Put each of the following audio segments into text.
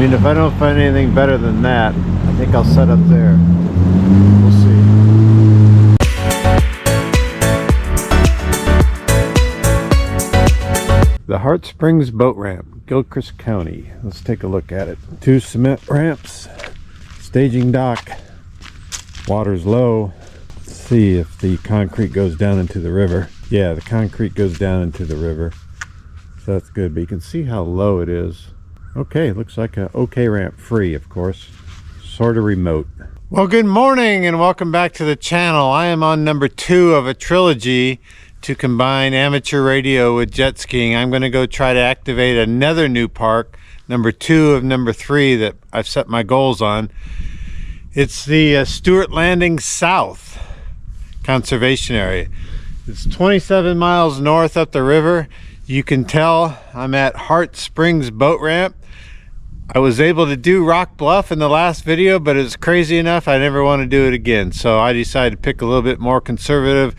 mean, if I don't find anything better than that, I think I'll set up there. We'll see. The Hart Springs Boat Ramp, Gilchrist County. Let's take a look at it. 2 cement ramps, staging dock. Water's low. Let's see if the concrete goes down into the river. Yeah, the concrete goes down into the river. So that's good, but you can see how low it is. Okay, looks like a okay ramp, free of course, sort of remote. Well, good morning and welcome back to the channel. I am on number 2 of a trilogy to combine amateur radio with jet skiing. I'm going to go try to activate another new park, number 2 of number 3 that I've set my goals on. It's the Stewart Landing South Conservation Area. It's 27 miles north up the river. You can tell I'm at Hart Springs Boat Ramp. I was able to do Rock Bluff in the last video, but it's crazy enough I never want to do it again. So I decided to pick a little bit more conservative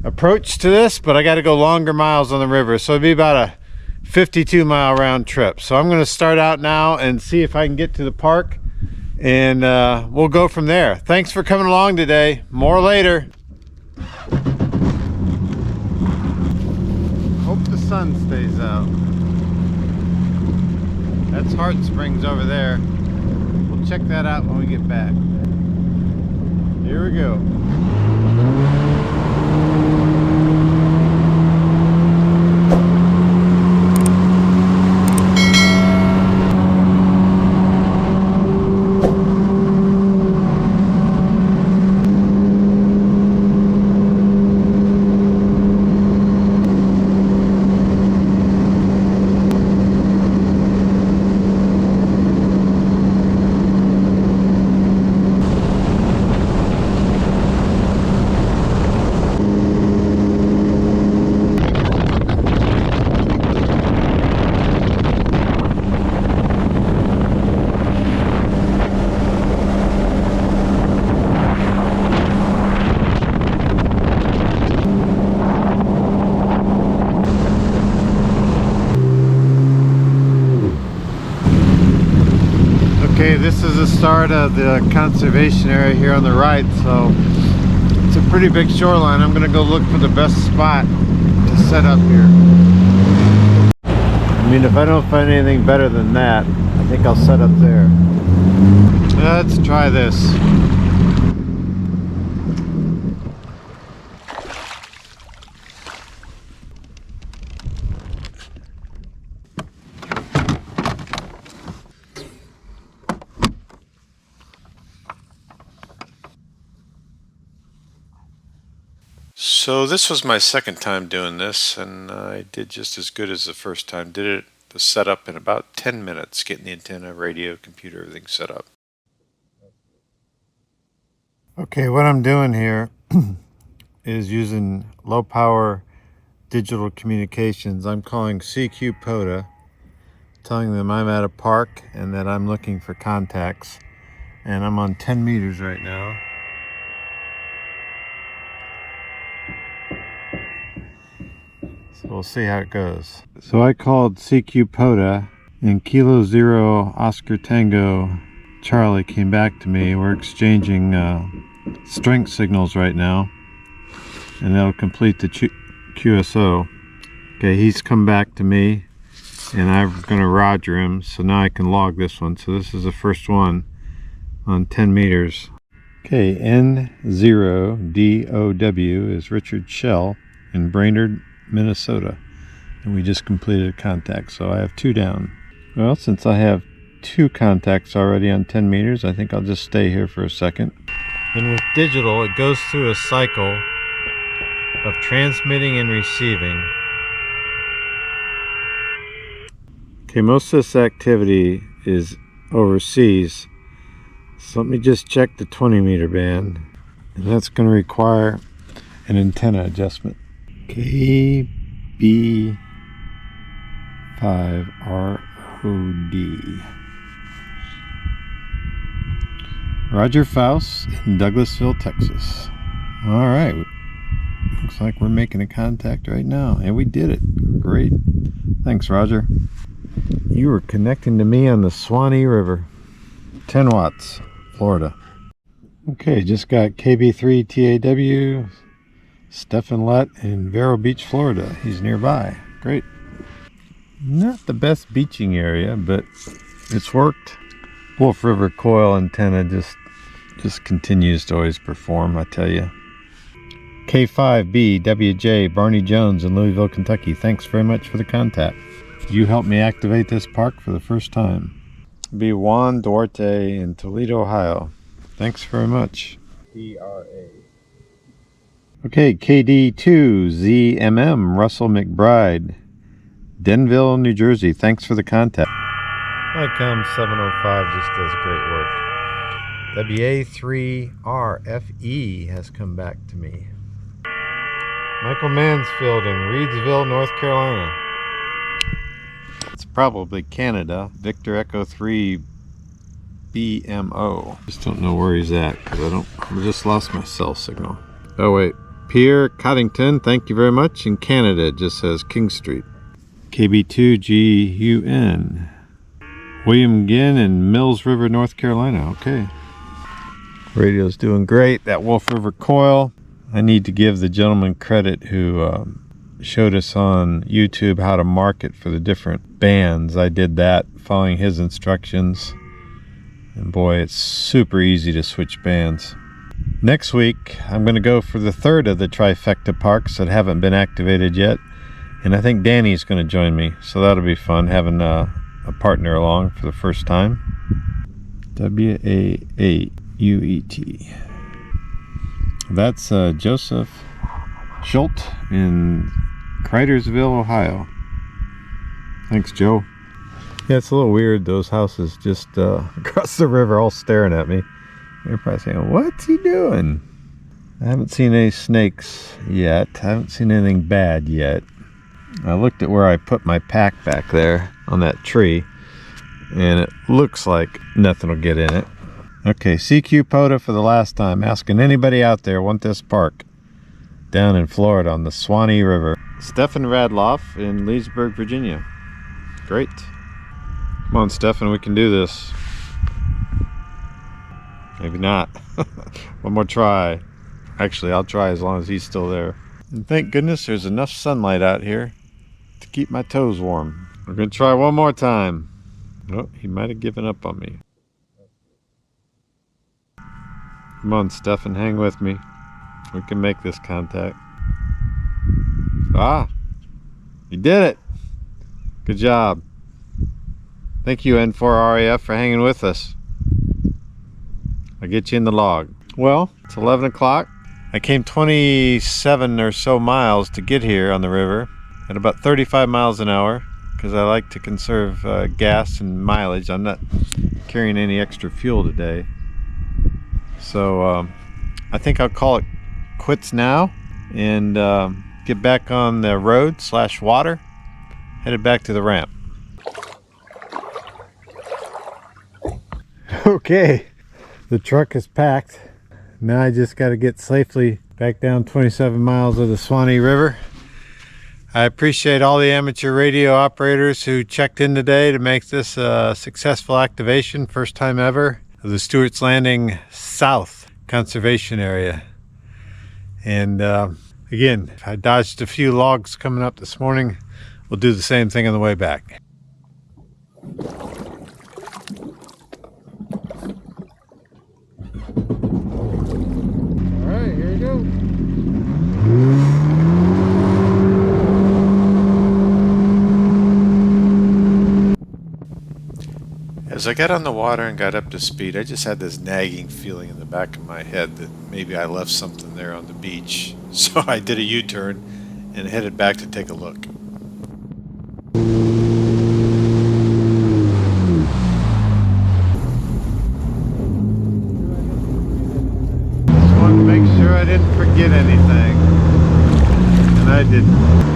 approach to this, but I got to go longer miles on the river. So it'll be about a 52-mile round trip. So I'm going to start out now and see if I can get to the park, and we'll go from there. Thanks for coming along today. More later. Hope the sun stays out. That's Hart Springs over there. We'll check that out when we get back. Here we go. Okay, this is the start of the conservation area here on the right, so it's a pretty big shoreline. I'm gonna go look for the best spot to set up here. I mean, if I don't find anything better than that, I think I'll set up there. Let's try this. So this was my second time doing this, and I did just as good as the first time. Did the setup in about 10 minutes, getting the antenna, radio, computer, everything set up. Okay, what I'm doing here is using low power digital communications. I'm calling POTA, telling them I'm at a park and that I'm looking for contacts. And I'm on 10 meters right now. So we'll see how it goes. So I called POTA, and Kilo Zero Oscar Tango Charlie came back to me. We're exchanging strength signals right now, and that'll complete the QSO. Okay, he's come back to me, and I'm going to Roger him, so now I can log this one. So this is the first one on 10 meters. Okay, N0DOW is Richard Shell in Brainerd, Minnesota, and we just completed a contact, so I have 2 down. Well, since I have 2 contacts already on 10 meters, I think I'll just stay here for a second. And with digital, it goes through a cycle of transmitting and receiving. Okay, most of this activity is overseas, so let me just check the 20 meter band, and that's going to require an antenna adjustment. KB5ROD. Roger Faust in Douglasville, Texas. All right, looks like we're making a contact right now, and we did it. Great. Thanks, Roger. You were connecting to me on the Suwannee River. 10 watts, Florida. Okay, just got KB3 TAW, Stephen Lett in Vero Beach, Florida. He's nearby. Great. Not the best beaching area, but it's worked. Wolf River coil antenna just continues to always perform, I tell you. K5B WJ Barney Jones in Louisville, Kentucky. Thanks very much for the contact. You helped me activate this park for the first time. Be Juan Duarte in Toledo, Ohio. Thanks very much. DRA. Okay, KD2ZMM Russell McBride, Denville, New Jersey. Thanks for the contact. ICOM 705 just does great work. WA3RFE has come back to me. Michael Mansfield in Reedsville, North Carolina. It's probably Canada. Victor Echo 3 BMO. Just don't know where he's at because I just lost my cell signal. Oh wait, Pierre Coddington, thank you very much. In Canada, it just says King Street. KB2GUN. William Ginn in Mills River, North Carolina. Okay. Radio's doing great. That Wolf River coil. I need to give the gentleman credit who showed us on YouTube how to market for the different bands. I did that following his instructions. And boy, it's super easy to switch bands. Next week, I'm going to go for the third of the trifecta parks that haven't been activated yet. And I think Danny's going to join me. So that'll be fun, having a partner along for the first time. WA8UET. That's Joseph Schultz in Cridersville, Ohio. Thanks, Joe. Yeah, it's a little weird, those houses just across the river all staring at me. You're probably saying, what's he doing? I haven't seen any snakes yet. I haven't seen anything bad yet. I looked at where I put my pack back there on that tree, and it looks like nothing will get in it. Okay, CQ POTA for the last time, asking anybody out there want this park down in Florida on the Suwannee River. Stefan Radloff in Leesburg, Virginia. Great. Come on, Stefan, we can do this. Maybe not. One more try. Actually, I'll try as long as he's still there. And thank goodness there's enough sunlight out here to keep my toes warm. We're going to try one more time. Oh, he might have given up on me. Come on, Stefan, hang with me. We can make this contact. Ah! You did it! Good job. Thank you, N4RAF, for hanging with us. I'll get you in the log. Well, it's 11 o'clock. I came 27 or so miles to get here on the river at about 35 miles an hour because I like to conserve gas and mileage. I'm not carrying any extra fuel today. So I think I'll call it quits now and get back on the road / water, headed back to the ramp. Okay, the truck is packed. Now I just got to get safely back down 27 miles of the Suwannee River. I appreciate all the amateur radio operators who checked in today to make this a successful activation, first time ever, of the Stewart's Landing South Conservation Area. And again, I dodged a few logs coming up this morning. We'll do the same thing on the way back. Alright, here we go. As I got on the water and got up to speed, I just had this nagging feeling in the back of my head that maybe I left something there on the beach. So I did a U-turn and headed back to take a look. Just wanted to make sure I didn't forget anything. And I didn't.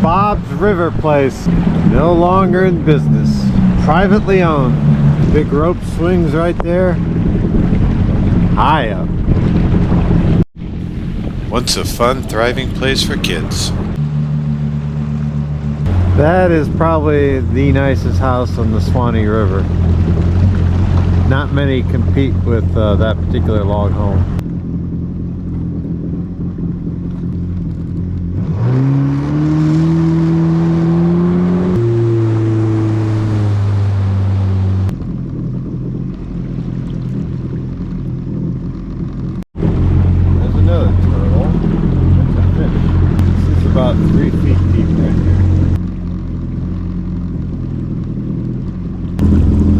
Bob's River Place, no longer in business. Privately owned. Big rope swings right there. High up. Once a fun, thriving place for kids. That is probably the nicest house on the Suwannee River. Not many compete with that particular log home. There's another turtle. That's a fish. This is about 3 feet deep right here.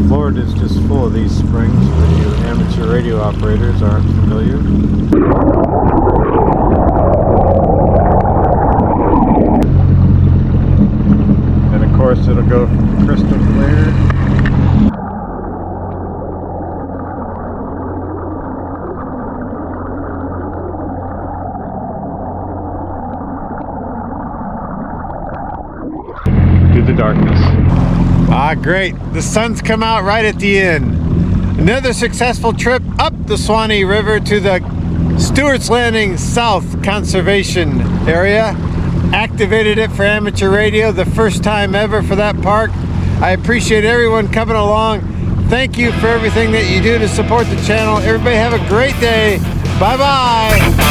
Florida is just full of these springs for you amateur radio operators aren't familiar. And of course it'll go from crystal clear to the darkness. Ah, great. The sun's come out right at the end. Another successful trip up the Suwannee River to the Stewart's Landing South Conservation Area. Activated it for amateur radio, the first time ever for that park. I appreciate everyone coming along. Thank you for everything that you do to support the channel. Everybody have a great day. Bye-bye.